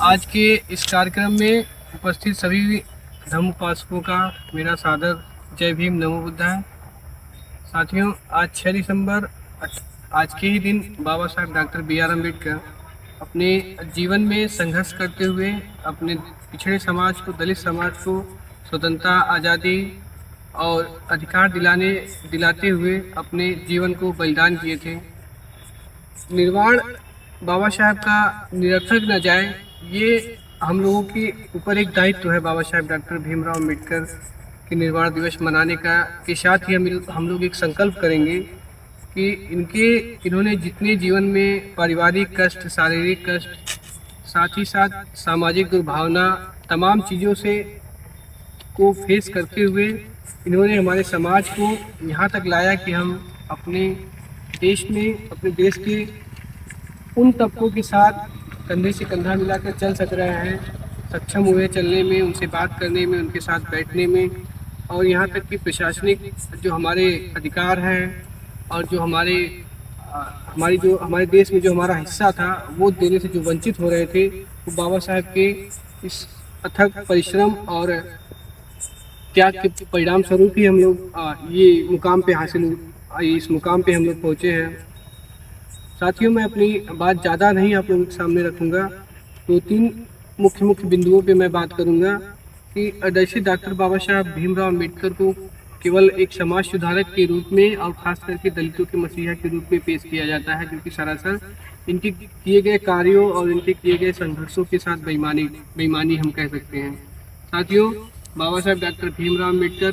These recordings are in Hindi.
आज के इस कार्यक्रम में उपस्थित सभी धर्म उपासकों का मेरा सादर जय भीम नमो बुद्धाय। साथियों, आज 6 दिसंबर आज के ही दिन बाबा साहब डॉक्टर बी आर अम्बेडकर अपने जीवन में संघर्ष करते हुए अपने पिछड़े समाज को, दलित समाज को स्वतंत्रता, आज़ादी और अधिकार दिलाते हुए अपने जीवन को बलिदान किए थे। निर्वाण बाबा साहब का निरर्थक न जाए, ये हम लोगों के ऊपर एक दायित्व है। बाबा साहब डॉक्टर भीमराव अम्बेडकर के निर्वाण दिवस मनाने का के साथ ही हम लोग एक संकल्प करेंगे कि इन्होंने जितने जीवन में पारिवारिक कष्ट, शारीरिक कष्ट, साथ ही साथ सामाजिक दुर्भावना, तमाम चीज़ों से को फेस करते हुए इन्होंने हमारे समाज को यहाँ तक लाया कि हम अपने देश में, अपने देश के उन तबकों के साथ कंधे से कंधा मिलाकर चल सक रहे हैं, सक्षम हुए चलने में, उनसे बात करने में, उनके साथ बैठने में, और यहाँ तक कि प्रशासनिक जो हमारे अधिकार हैं और जो हमारे देश में जो हमारा हिस्सा था वो देने से जो वंचित हो रहे थे, वो बाबा साहब के इस अथक परिश्रम और त्याग के परिणाम स्वरूप ही हम लोग इस मुकाम पे हम लोग पहुँचे हैं। साथियों, मैं अपनी बात ज़्यादा नहीं आप लोगों के सामने रखूँगा। 2-3 मुख्य बिंदुओं पे मैं बात करूँगा कि जैसे डॉक्टर बाबा साहब भीमराव अम्बेडकर को केवल एक समाज सुधारक के रूप में और ख़ास करके दलितों के मसीहा के रूप में पेश किया जाता है, क्योंकि सरासर इनके किए गए कार्यों और इनके किए गए संघर्षों के साथ बेईमानी हम कह सकते हैं। साथियों, बाबा साहब doctor Bhimrao Ambedkar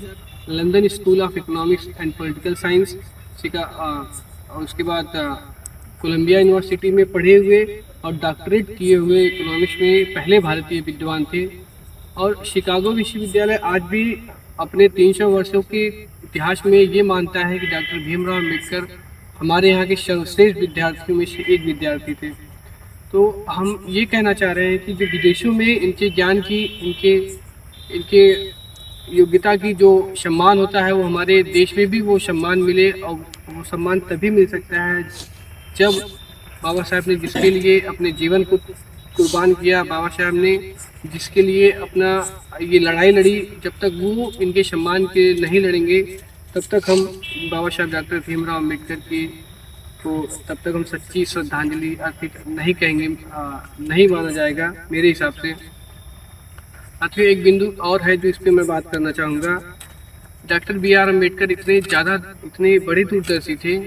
London school of economics and political science और उसके बाद कोलंबिया यूनिवर्सिटी में पढ़े हुए और डॉक्टरेट किए हुए इकोनॉमिक्स में पहले भारतीय विद्वान थे। और शिकागो विश्वविद्यालय आज भी अपने 300 वर्षों के इतिहास में ये मानता है कि डॉक्टर भीमराव अम्बेडकर हमारे यहाँ के सर्वश्रेष्ठ विद्यार्थियों में से एक विद्यार्थी थे। तो हम ये कहना चाह रहे हैं कि जो विदेशों में इनके ज्ञान की, इनके योग्यता की जो सम्मान होता है, वो हमारे देश में भी वो सम्मान मिले। और वो सम्मान तभी मिल सकता है जब बाबा साहब ने जिसके लिए अपने जीवन को कुर्बान किया, बाबा साहब ने जिसके लिए अपना ये लड़ाई लड़ी, जब तक वो इनके सम्मान के नहीं लड़ेंगे तब तक हम बाबा साहब डॉक्टर भीमराव अम्बेडकर की को तब तक हम सच्ची श्रद्धांजलि अर्पित नहीं कहेंगे, नहीं माना जाएगा मेरे हिसाब से। साथियों, एक बिंदु और है जो इस पर मैं बात करना चाहूँगा। डॉक्टर बी आर अम्बेडकर इतने बड़े दूरदर्शी थे।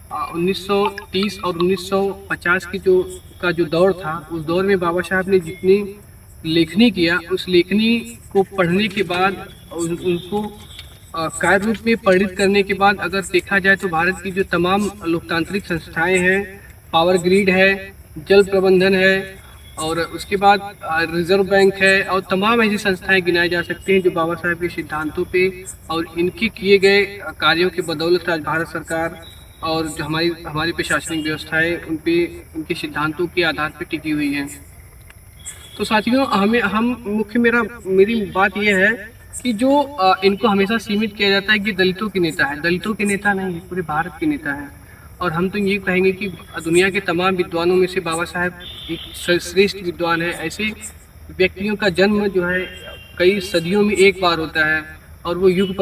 1930 और 1950 की जो दौर था, उस दौर में बाबा साहब ने जितनी लेखनी किया, उस लेखनी को पढ़ने के बाद और उनको कार्य रूप में परिणित करने के बाद अगर देखा जाए तो भारत की जो तमाम लोकतांत्रिक संस्थाएं हैं, पावर ग्रिड है, जल प्रबंधन है, और उसके बाद रिजर्व बैंक है, और तमाम ऐसी संस्थाएं गिनाई जा सकती हैं जो बाबा साहब के सिद्धांतों पे और इनके किए गए कार्यों की बदौलत आज भारत सरकार और जो हमारी प्रशासनिक व्यवस्थाएं उनके सिद्धांतों के आधार पर टिकी हुई हैं। तो साथियों, मेरी बात यह है कि जो इनको हमेशा सीमित किया जाता है कि दलितों के नेता है। दलितों के नेता नहीं, पूरे भारत के नेता है। और हम तो ये कहेंगे कि दुनिया के तमाम विद्वानों में से बाबा साहब एक श्रेष्ठ विद्वान है। ऐसे व्यक्तियों का जन्म जो है कई सदियों में एक बार होता है, और वो युग